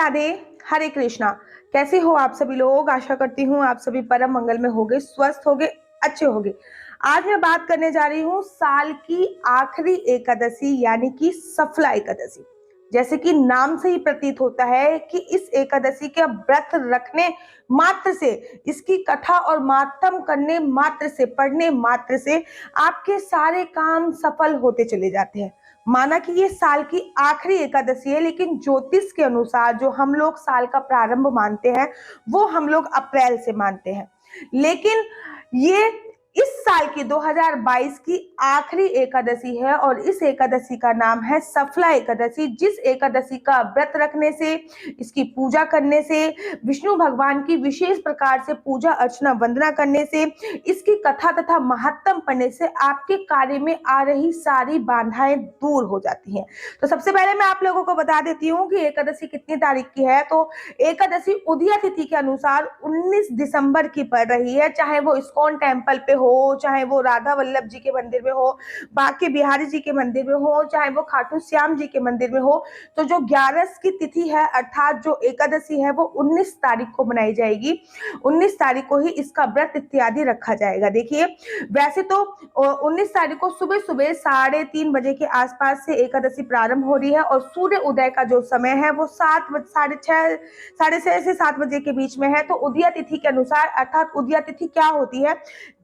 राधे। हरे कृष्णा। कैसे हो आप सभी लोग? आशा करती हूँ आप सभी परम मंगल में होगे, स्वस्थ होगे, अच्छे होगे। आज मैं बात करने जा रही हूँ साल की आखिरी एकादशी यानी कि सफला एकादशी। जैसे कि नाम से ही प्रतीत होता है कि इस एकादशी का व्रत रखने मात्र से, इसकी कथा और मातम करने मात्र से, पढ़ने मात्र से आपके सारे काम सफल होते चले जाते हैं। माना कि ये साल की आखिरी एकादशी है, लेकिन ज्योतिष के अनुसार जो हम लोग साल का प्रारंभ मानते हैं वो हम लोग अप्रैल से मानते हैं। लेकिन ये इस साल की 2022 की आखिरी एकादशी है और इस एकादशी का नाम है सफला एकादशी। जिस एकादशी का व्रत रखने से, इसकी पूजा करने से, विष्णु भगवान की विशेष प्रकार से पूजा अर्चना वंदना करने से, इसकी कथा तथा महात्म पढ़ने से आपके कार्य में आ रही सारी बाधाएं दूर हो जाती हैं। तो सबसे पहले मैं आप लोगों को बता देती हूँ कि एकादशी कितनी तारीख की है। तो एकादशी उदया तिथि के अनुसार 19 दिसंबर की पड़ रही है। चाहे वो इस्कॉन टेम्पल पे हो, चाहे वो राधा वल्लभ जी के मंदिर में हो, बांके बिहारी जी के मंदिर में हो, चाहे वो खाटू श्याम जी के मंदिर में हो, तो जो 11 की तिथि है अर्थात जो एकादशी है वो 19 तारीख को मनाई जाएगी। 19 तारीख को ही इसका व्रत इत्यादि रखा जाएगा। देखिए, वैसे तो 19 तारीख को सुबह सुबह 3:30 बजे के आसपास से एकादशी प्रारंभ हो रही है और सूर्य उदय का जो समय है वो 6:30 से 7 बजे के बीच में है। तो उदया तिथि के अनुसार, अर्थात उदया तिथि क्या होती है,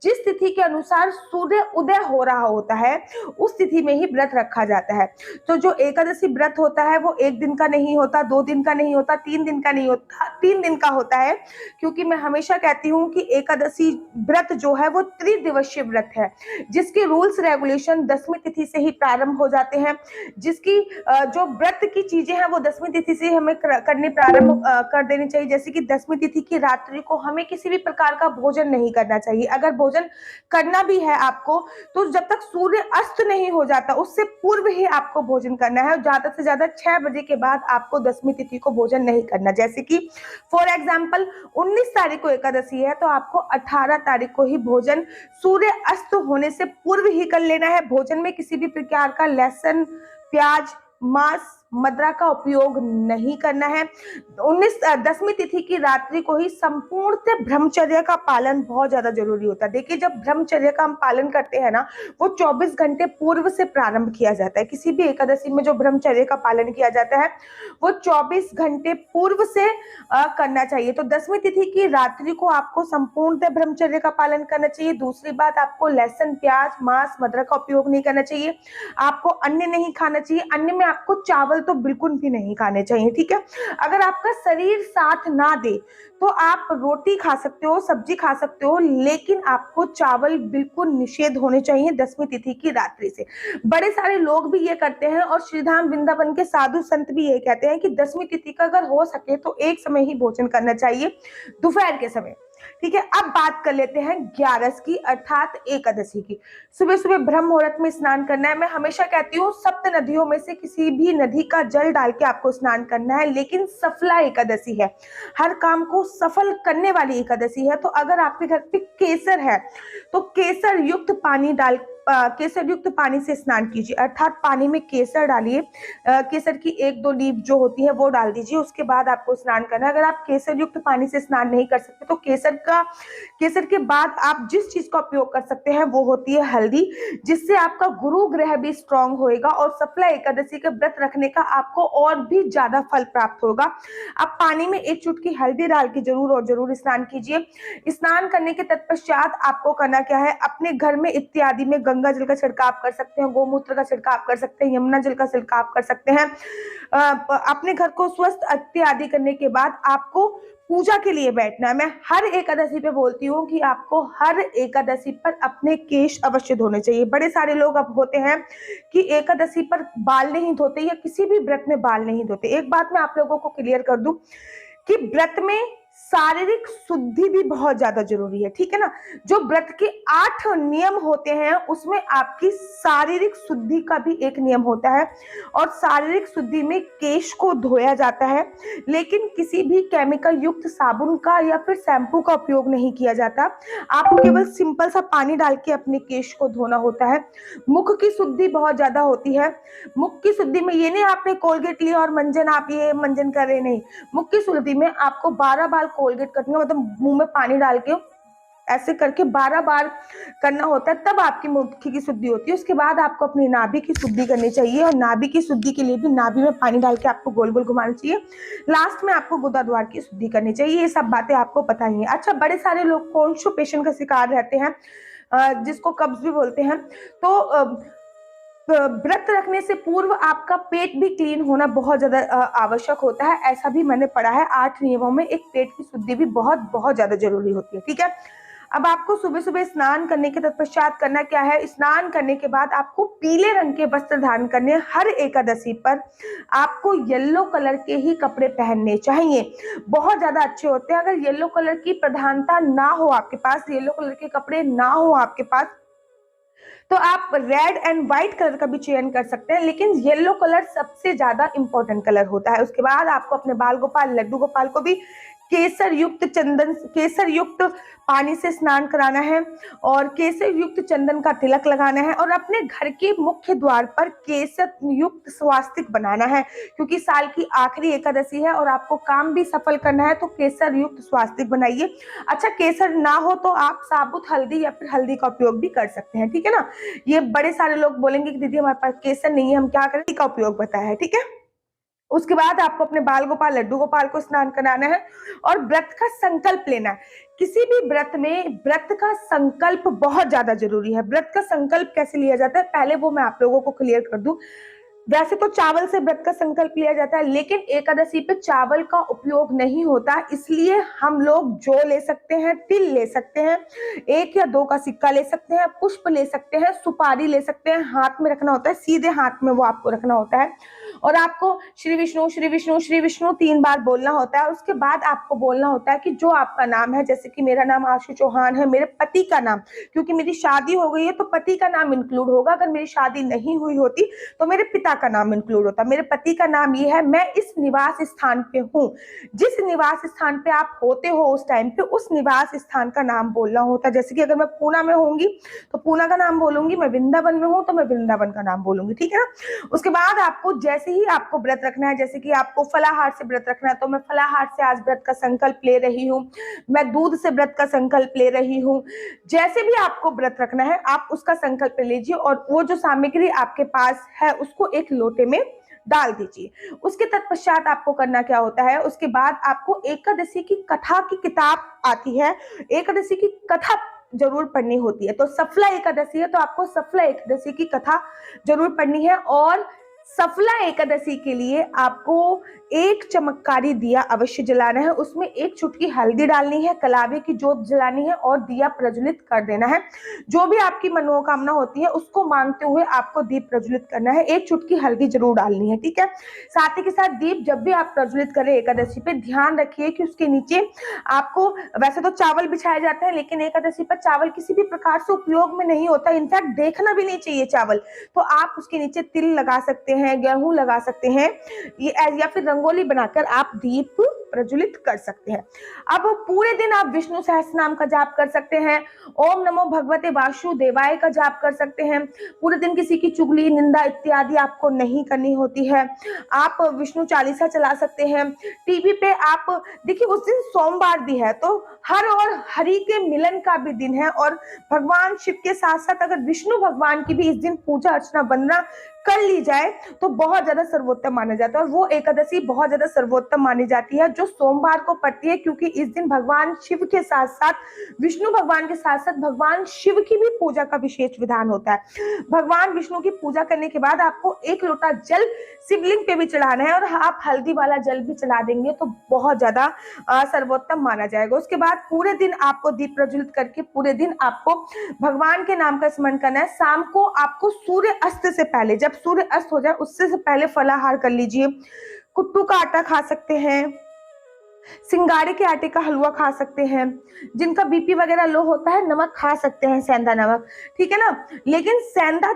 जिस तिथि के अनुसार सूर्य उदय हो रहा होता है उस तिथि में ही व्रत रखा जाता है। तो जो एकादशी व्रत होता है वो 1 दिन का नहीं होता, 2 दिन का नहीं होता, 3 दिन का नहीं होता, 3 दिन का होता है। क्योंकि मैं हमेशा कहती हूँ कि एकादशी व्रत जो है वो त्रिदिवसीय व्रत है, जिसके रूल्स रेगुलेशन 10वीं तिथि से ही प्रारंभ हो जाते हैं। जिसकी जो व्रत की चीजें हैं वो 10वीं तिथि से हमें करने प्रारंभ कर देनी चाहिए। जैसे कि 10वीं तिथि की रात्रि को हमें किसी भी प्रकार का भोजन नहीं करना चाहिए। अगर भोजन करना भी है आपको तो जब तक सूर्य अस्त नहीं हो जाता उससे पूर्व ही आपको भोजन करना है। ज्यादा से ज्यादा 6 बजे के बाद आपको 10वीं तिथि को भोजन नहीं करना। जैसे कि फॉर एग्जाम्पल 19 तारीख को एकादशी है तो आपको 18 तारीख को ही भोजन सूर्य अस्त होने से पूर्व ही कर लेना है। भोजन में किसी भी प्रकार का लहसुन, प्याज, मांस, मदिरा का उपयोग नहीं करना है। 10वीं तिथि की रात्रि को ही संपूर्ण ब्रह्मचर्य का पालन बहुत ज्यादा जरूरी होता है। देखिए, जब ब्रह्मचर्य का हम पालन करते हैं ना, वो 24 घंटे पूर्व से प्रारंभ किया जाता है। किसी भी एकादशी में जो ब्रह्मचर्य का पालन किया जाता है वो 24 घंटे पूर्व से करना चाहिए। तो 10वीं तिथि की रात्रि को आपको संपूर्ण ब्रह्मचर्य का पालन करना चाहिए। दूसरी बात, आपको लहसुन, प्याज, मांस, मदिरा का उपयोग नहीं करना चाहिए। आपको अन्न नहीं खाना चाहिए। अन्न में आपको चावल तो बिल्कुल भी नहीं खाने चाहिए, ठीक है। अगर आपका शरीर साथ ना दे तो आप रोटी खा सकते हो, सब्जी खा सकते हो, लेकिन आपको चावल बिल्कुल निषेध होने चाहिए 10वीं तिथि की रात्रि से। बड़े सारे लोग भी ये करते हैं और श्रीधाम वृंदावन के साधु संत भी ये कहते हैं कि 10वीं तिथि का अगर हो सके तो एक समय ही भोजन करना चाहिए, दोपहर के समय, ठीक है। अब बात कर लेते हैं 11 की अर्थात एकादशी की। सुबह सुबह ब्रह्म मुहूर्त में स्नान करना है। मैं हमेशा कहती हूँ 7 नदियों में से किसी भी नदी का जल डाल के आपको स्नान करना है, लेकिन सफला एकादशी है, हर काम को सफल करने वाली एकादशी है। तो अगर आपके घर पे केसर है तो केसर युक्त पानी डाल केसर युक्त पानी से स्नान कीजिए, अर्थात पानी में केसर डालिए। केसर की 1-2 लीफ जो होती है वो डाल दीजिए, उसके बाद आपको स्नान करना है। अगर आप केसर युक्त पानी से स्नान नहीं कर सकते तो केसर के बाद आप जिस चीज का उपयोग कर सकते हैं वो होती है हल्दी, जिससे आपका गुरु ग्रह भी स्ट्रांग होएगा और सफला एकादशी के व्रत रखने का आपको और भी ज्यादा फल प्राप्त होगा। आप पानी में 1 चुटकी हल्दी डाल के जरूर और जरूर स्नान कीजिए। स्नान करने के तत्पश्चात आपको करना क्या है, अपने घर में इत्यादि में गंगा जल का छिड़काव कर सकते हैं, गोमूत्र का छिड़काव कर सकते हैं, यमुना जल का छिड़काव कर सकते हैं। अपने घर को स्वस्थ इत्यादि करने के बाद आपको पूजा के लिए बैठना है। मैं हर एकादशी पे बोलती हूँ कि आपको हर एकादशी पर अपने केश अवश्य धोने चाहिए। बड़े सारे लोग अब होते हैं कि एकादशी पर बाल नहीं धोते या किसी भी व्रत में बाल नहीं धोते। एक बात मैं आप लोगों को क्लियर कर दूं कि व्रत में शारीरिक शुद्धि भी बहुत ज्यादा जरूरी है, ठीक है ना। जो व्रत के 8 नियम होते हैं उसमें आपकी शारीरिक शुद्धि का भी एक नियम होता है, और शारीरिक शुद्धि में केश को धोया जाता है, लेकिन किसी भी केमिकल युक्त साबुन का या फिर शैम्पू का उपयोग नहीं किया जाता। आपको केवल सिंपल सा पानी डाल के अपने केश को धोना होता है। मुख की शुद्धि बहुत ज्यादा होती है। मुख की शुद्धि में ये नहीं आपने कोलगेट लिया और मंजन आप ये मंजन कर रहे, नहीं। मुख की शुद्धि में आपको 12 बार कोलगेट करनी है, मतलब मुंह में पानी डाल के ऐसे करके 12 बार करना होता है, तब आपकी मुख की शुद्धि होती है। उसके बाद आपको अपनी नाभि की शुद्धि करनी चाहिए, और नाभि की शुद्धि के लिए भी नाभि में पानी डाल के आपको गोल गोल घुमाना चाहिए। लास्ट में आपको गुदा द्वार की शुद्धि करनी चाहिए। ये सब बातें आपको पता ही है। अच्छा, बड़े सारे लोग कॉन्स्टिपेशन का शिकार रहते हैं, जिसको कब्ज भी बोलते हैं। तो व्रत रखने से पूर्व आपका पेट भी क्लीन होना बहुत ज्यादा आवश्यक होता है। ऐसा भी मैंने पढ़ा है, 8 नियमों में एक पेट की शुद्धि भी बहुत बहुत ज्यादा जरूरी होती है, ठीक है। अब आपको सुबह सुबह स्नान करने के तत्पश्चात करना क्या है। स्नान करने के बाद आपको पीले रंग के वस्त्र धारण करने। हर एकादशी पर आपको येलो कलर के ही कपड़े पहनने चाहिए, बहुत ज्यादा अच्छे होते हैं। अगर येलो कलर की प्रधानता ना हो आपके पास, येलो कलर के कपड़े ना हो आपके पास, तो आप रेड एंड व्हाइट कलर का भी चयन कर सकते हैं, लेकिन येलो कलर सबसे ज्यादा इंपॉर्टेंट कलर होता है। उसके बाद आपको अपने बाल गोपाल, लड्डू गोपाल को भी केसर युक्त पानी से स्नान कराना है, और केसर युक्त चंदन का तिलक लगाना है, और अपने घर के मुख्य द्वार पर केसर युक्त स्वास्तिक बनाना है, क्योंकि साल की आखिरी एकादशी है और आपको काम भी सफल करना है, तो केसर युक्त स्वास्तिक बनाइए। अच्छा, केसर ना हो तो आप साबुत हल्दी या फिर हल्दी का उपयोग भी कर सकते हैं, ठीक है ना। ये बड़े सारे लोग बोलेंगे कि दीदी हमारे पास केसर नहीं है, हम क्या करें, का उपयोग बताया है, ठीक है। उसके बाद आपको अपने बाल गोपाल, लड्डू गोपाल को स्नान कराना है, और व्रत का संकल्प लेना है। किसी भी व्रत में व्रत का संकल्प बहुत ज्यादा जरूरी है। व्रत का संकल्प कैसे लिया जाता है, पहले वो मैं आप लोगों को क्लियर कर दूं। वैसे तो चावल से व्रत का संकल्प लिया जाता है, लेकिन एकादशी पे चावल का उपयोग नहीं होता, इसलिए हम लोग जौ ले सकते हैं, तिल ले सकते हैं, 1 या 2 का सिक्का ले सकते हैं, पुष्प ले सकते हैं, सुपारी ले सकते हैं। हाथ में रखना होता है, सीधे हाथ में वो आपको रखना होता है, और आपको श्री विष्णु श्री विष्णु श्री विष्णु 3 बार बोलना होता है। उसके बाद आपको बोलना होता है कि जो आपका नाम है, जैसे कि मेरा नाम आशु चौहान है, मेरे पति का नाम, क्योंकि मेरी शादी हो गई है तो पति का नाम इंक्लूड होगा। अगर मेरी शादी नहीं हुई होती तो मेरे पिता का नाम इंक्लूड होता। मेरे पति का नाम ये है, मैं इस निवास स्थान पे हूँ। जिस निवास स्थान पे आप होते हो उस टाइम पे उस निवास स्थान का नाम बोलना होता है। जैसे कि अगर मैं पूना में होंगी तो पूना का नाम बोलूंगी, मैं वृंदावन में हूँ तो मैं वृंदावन का नाम बोलूंगी, ठीक है ना। उसके बाद आपको जैसे ही आपको व्रत रखना है, जैसे कि आपको फलाहार से व्रत रखना है, तो मैं फलाहार से आज व्रत का संकल्प ले रही हूँ, मैं दूध से व्रत का संकल्प ले रही हूँ। जैसे भी आपको व्रत रखना है आप उसका संकल्प ले लीजिए, और वो जो सामग्री आपके पास है उसको एक लोटे में डाल दीजिए। उसके तत्पश्चात आपको करना क्या होता है, उसके बाद आपको एकादशी की कथा की किताब आती है, एकादशी की कथा जरूर पढ़नी होती है। तो सफला एकादशी है तो आपको सफला एकादशी की कथा जरूर पढ़नी है, और सफला एकादशी के लिए आपको 1 चमत्कारी दिया अवश्य जलाना है। उसमें 1 चुटकी हल्दी डालनी है, कलावे की जोत जलानी है, और दिया प्रज्वलित कर देना है। जो भी आपकी मनोकामना होती है उसको मांगते हुए आपको दीप प्रज्वलित करना है। 1 चुटकी हल्दी जरूर डालनी है, ठीक है। साथ ही के साथ दीप जब भी आप प्रज्वलित करें एकादशी पे, ध्यान रखिए कि उसके नीचे आपको, वैसे तो चावल बिछाए जाते हैं, लेकिन एकादशी पर चावल किसी भी प्रकार से उपयोग में नहीं होता, इनफैक्ट देखना भी नहीं चाहिए चावल। तो आप उसके नीचे तिल लगा सकते हैं, गेहूं लगा सकते हैं, या फिर रंगोली बनाकर आप दीप प्रज्वलित कर सकते हैं। अब पूरे दिन आप विष्णु सहस्त्रनाम का जाप कर सकते हैं, ओम नमो भगवते वासुदेवाय का जाप कर सकते हैं। पूरे दिन किसी की चुगली, निंदा इत्यादि आपको नहीं करनी होती है। आप विष्णु चालीसा चला सकते हैं। टीवी पे आप देखिए, उस दिन सोमवार भी है तो हर और हरि के मिलन का भी दिन है, और भगवान शिव के साथ साथ अगर विष्णु भगवान की भी इस दिन पूजा अर्चना वंदना कर ली जाए तो बहुत ज्यादा सर्वोत्तम माना जाता है। और वो एकादशी बहुत ज्यादा सर्वोत्तम मानी जाती है जो सोमवार को पड़ती है, क्योंकि इस दिन भगवान शिव के साथ साथ विष्णु भगवान के साथ साथ भगवान शिव की भी पूजा का विशेष विधान होता है। भगवान विष्णु की पूजा करने के बाद आपको 1 लोटा जल शिवलिंग पे भी चढ़ाना है, और आप हल्दी वाला जल भी चढ़ा देंगे तो बहुत ज्यादा सर्वोत्तम माना जाएगा। उसके बाद पूरे दिन आपको दीप प्रज्वलित करके पूरे दिन आपको भगवान के नाम का स्मरण करना है। शाम को आपको सूर्य अस्त से पहले, जब सूर्य अस्त हो जाए उससे से पहले फलाहार कर लीजिए। कुट्टू का आटा खा सकते हैं, सिंगाड़े के आटे का हलवा खा सकते हैं। जिनका बीपी वगैरह लो होता है, नमक खा सकते हैं, सेंधा नमक, ठीक है ना। लेकिन सेंधा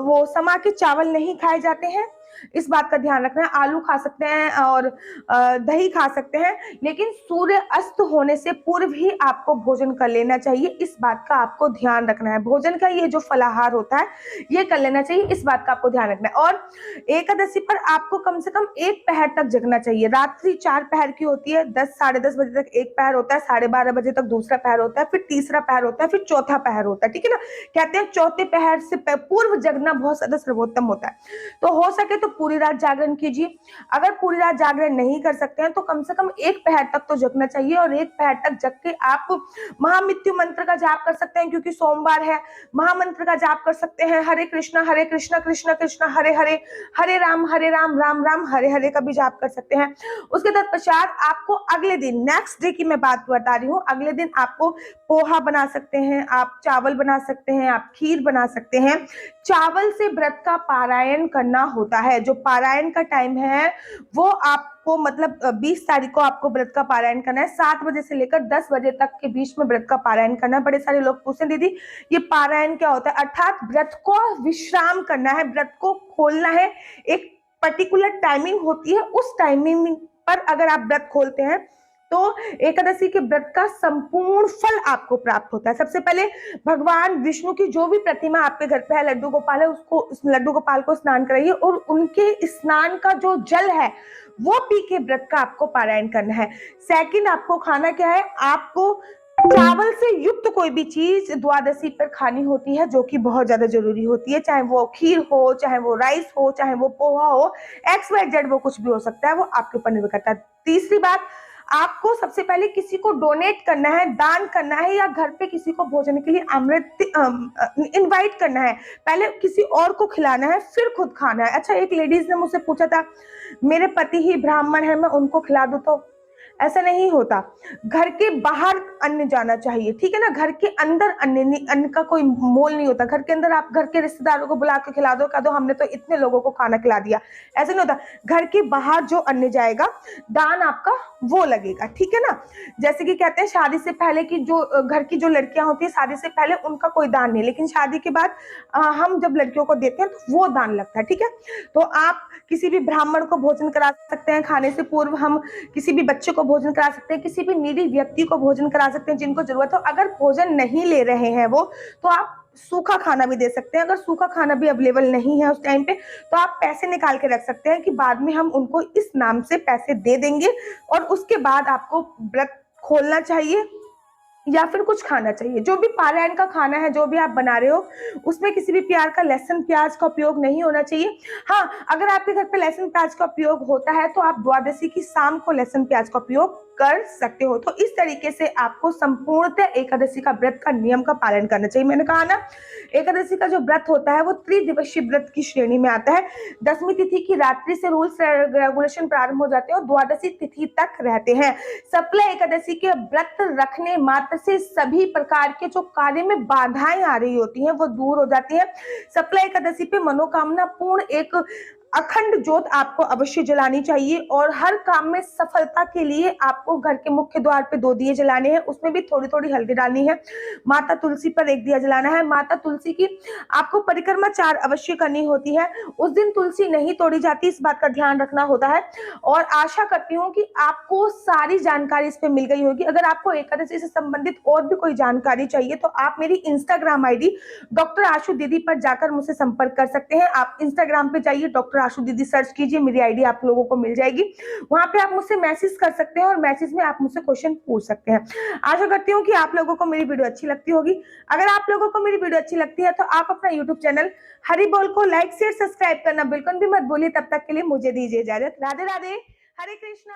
वो समा के चावल नहीं खाए जाते हैं, इस बात का ध्यान रखना है। आलू खा सकते हैं और दही खा सकते हैं, लेकिन सूर्य अस्त होने से पूर्व ही आपको भोजन कर लेना चाहिए, इस बात का आपको ध्यान रखना है। भोजन का ये जो फलाहार होता है ये कर लेना चाहिए, इस बात का आपको ध्यान रखना है। और एकादशी पर आपको कम से कम एक पहर तक जगना चाहिए। रात्रि 4 पहर की होती है, 10 साढ़े 10 बजे तक एक पहर होता है, 12:30 बजे तक दूसरा पहर होता है, फिर तीसरा पहर होता है, फिर चौथा पहर होता है, ठीक है ना। कहते हैं चौथे पहर से पूर्व जगना बहुत ज्यादा सर्वोत्तम होता है। तो हो सके तो पूरी रात जागरण कीजिए। अगर पूरी रात जागरण नहीं कर सकते हैं तो कम से कम एक पहर तक तो जगना चाहिए, और एक पहर तक जग के आप महामृत्यु मंत्र का जाप कर सकते हैं, क्योंकि सोमवार है। महामंत्र का जाप कर सकते हैं, हरे कृष्णा कृष्ण कृष्ण हरे हरे, हरे राम राम राम हरे हरे का भी जाप कर सकते हैं। उसके तत्पश्चात आपको अगले दिन, नेक्स्ट डे की मैं बात बता रही हूँ, अगले दिन आपको पोहा बना सकते हैं, आप चावल बना सकते हैं, आप खीर बना सकते हैं। चावल से व्रत का पारायण करना होता है। जो पारायण का टाइम है वो आपको मतलब 20 तारीख को आपको व्रत का पारायण करना है। 7 बजे से लेकर 10 बजे तक के बीच में व्रत का पारायण करना है। बड़े सारे लोग पूछते हैं दीदी ये पारायण क्या होता है? अर्थात व्रत को विश्राम करना है, व्रत को खोलना है। एक पर्टिकुलर टाइमिंग होती है, उस टाइमिंग पर अगर आप व्रत खोलते हैं तो एकादशी के व्रत का संपूर्ण फल आपको प्राप्त होता है। सबसे पहले भगवान विष्णु की जो भी प्रतिमा आपके घर पे है, लड्डू गोपाल है, उसको, उस लड्डू गोपाल को स्नान कराइए, और उनके स्नान का जो जल है वो पी के व्रत का आपको पारायण करना है। सेकंड, आपको खाना क्या है? आपको चावल से युक्त कोई भी चीज द्वादशी पर खानी होती है, जो कि बहुत ज्यादा जरूरी होती है। चाहे वो खीर हो, चाहे वो राइस हो, चाहे वो पोहा हो, XYZ वो कुछ भी हो सकता है, वो आपके ऊपर निर्भर करता है। तीसरी बात, आपको सबसे पहले किसी को डोनेट करना है, दान करना है, या घर पे किसी को भोजन के लिए इनवाइट करना है। पहले किसी और को खिलाना है, फिर खुद खाना है। अच्छा, एक लेडीज ने मुझसे पूछा था मेरे पति ही ब्राह्मण है, मैं उनको खिला दूं तो? ऐसा नहीं होता। घर के बाहर अन्न जाना चाहिए, ठीक है ना। घर के अंदर अन्न का कोई मोल नहीं होता। घर के अंदर आप घर के रिश्तेदारों को बुला के खिला दो, कह दो हमने तो इतने लोगों को खाना खिला दिया, ऐसा नहीं होता। घर के बाहर जो अन्न जाएगा, दान आपका वो लगेगा, ठीक है ना। जैसे कि कहते हैं शादी से पहले की जो घर की जो लड़कियां होती है, शादी से पहले उनका कोई दान नहीं, लेकिन शादी के बाद हम जब लड़कियों को देते हैं तो वो दान लगता है, ठीक है। तो आप किसी भी ब्राह्मण को भोजन करा सकते हैं, खाने से पूर्व हम किसी भी बच्चे को भोजन करा सकते हैं, किसी भी नीडी व्यक्ति को भोजन करा सकते हैं जिनको जरूरत हो। अगर भोजन नहीं ले रहे हैं वो, तो आप सूखा खाना भी दे सकते हैं। अगर सूखा खाना भी अवेलेबल नहीं है उस टाइम पे, तो आप पैसे निकाल के रख सकते हैं कि बाद में हम उनको इस नाम से पैसे दे देंगे, और उसके बाद आपको व्रत खोलना चाहिए या फिर कुछ खाना चाहिए। जो भी पारायण का खाना है, जो भी आप बना रहे हो, उसमें किसी भी प्रकार का लहसुन प्याज का उपयोग नहीं होना चाहिए। हाँ, अगर आपके घर पे लहसुन प्याज का उपयोग होता है तो आप द्वादशी की शाम को लहसुन प्याज का उपयोग कर सकते हो। तो इस तरीके से आपको संपूर्णतः एकादशी का व्रत का नियम का पालन करना चाहिए। मैंने कहा ना, एकादशी का जो व्रत होता है वो त्रिदिवसीय व्रत की श्रेणी में आता है। 10वीं तिथि की रात्रि से रूल्स रेगुलेशन प्रारंभ हो जाते हैं और द्वादशी तिथि तक रहते हैं। शुक्ला एकादशी के व्रत रखने मात्र से सभी प्रकार के जो कार्य में बाधाएं आ रही होती हैं वो दूर हो जाती है। शुक्ला एकादशी पे मनोकामना पूर्ण एक अखंड ज्योत आपको अवश्य जलानी चाहिए, और हर काम में सफलता के लिए आपको घर के मुख्य द्वार पे 2 दिए जलाने हैं, उसमें भी थोड़ी थोड़ी हल्दी डालनी है। माता तुलसी पर 1 दिया जलाना है। माता तुलसी की आपको परिक्रमा 4 अवश्य करनी होती है। उस दिन तुलसी नहीं तोड़ी जाती, इस बात का ध्यान रखना होता है। और आशा करती हूँ कि आपको सारी जानकारी इस पे मिल गई होगी। अगर आपको एकादशी से संबंधित और भी कोई जानकारी चाहिए तो आप मेरी इंस्टाग्राम ID डॉक्टर आशु दीदी पर जाकर मुझसे संपर्क कर सकते हैं। आप इंस्टाग्राम पे जाइए, डॉक्टर आशु दीदी सर्च कीजिए, मेरी ID आप लोगों को मिल जाएगी। वहां पे आप मुझसे मैसेज कर सकते हैं और मैसेज में आप मुझसे क्वेश्चन पूछ सकते हैं। आशा करती हूँ कि आप लोगों को मेरी वीडियो अच्छी लगती होगी। अगर आप लोगों को मेरी वीडियो अच्छी लगती है तो आप अपना यूट्यूब चैनल हरि बोल को लाइक शेयर सब्सक्राइब करना बिल्कुल भी मत भूलिए। तब तक के लिए मुझे दीजिए इजाजत। राधे राधे, हरे कृष्णा।